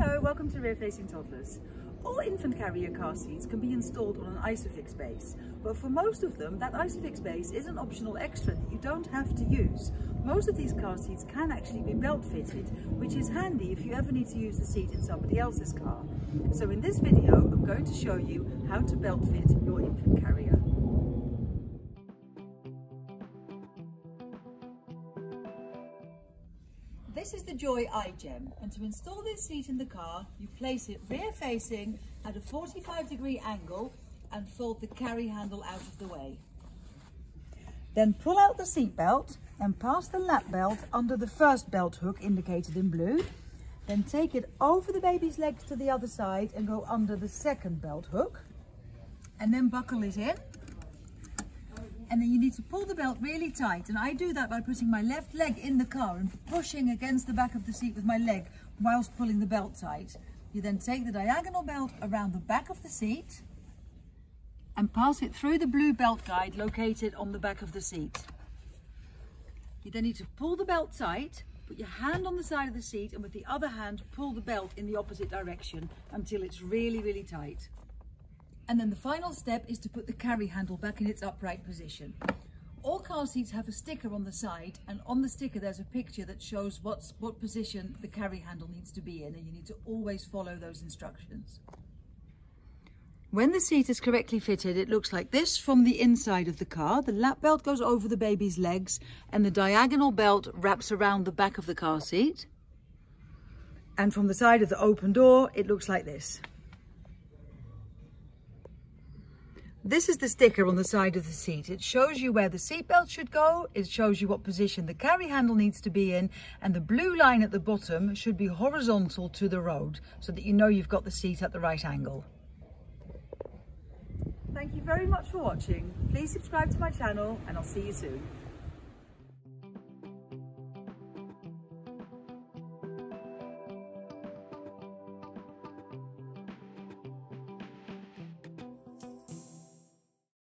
Hello, welcome to Rear Facing Toddlers. All infant carrier car seats can be installed on an ISOfix base, but for most of them that ISOfix base is an optional extra that you don't have to use. Most of these car seats can actually be belt fitted, which is handy if you ever need to use the seat in somebody else's car. So in this video I'm going to show you how to belt fit your infant carrier. This is the Joie i-Gemm, and to install this seat in the car, you place it rear facing at a 45-degree angle and fold the carry handle out of the way. Then pull out the seat belt and pass the lap belt under the first belt hook indicated in blue. Then take it over the baby's legs to the other side and go under the second belt hook. And then buckle it in. And then you need to pull the belt really tight, and I do that by putting my left leg in the car and pushing against the back of the seat with my leg whilst pulling the belt tight. You then take the diagonal belt around the back of the seat and pass it through the blue belt guide located on the back of the seat. You then need to pull the belt tight, put your hand on the side of the seat, and with the other hand pull the belt in the opposite direction until it's really tight. And then the final step is to put the carry handle back in its upright position. All car seats have a sticker on the side, and on the sticker there's a picture that shows what position the carry handle needs to be in, and you need to always follow those instructions. When the seat is correctly fitted, it looks like this from the inside of the car. The lap belt goes over the baby's legs and the diagonal belt wraps around the back of the car seat. And from the side of the open door, it looks like this. This is the sticker on the side of the seat. It shows you where the seatbelt should go, it shows you what position the carry handle needs to be in, and the blue line at the bottom should be horizontal to the road so that you know you've got the seat at the right angle. Thank you very much for watching. Please subscribe to my channel and I'll see you soon.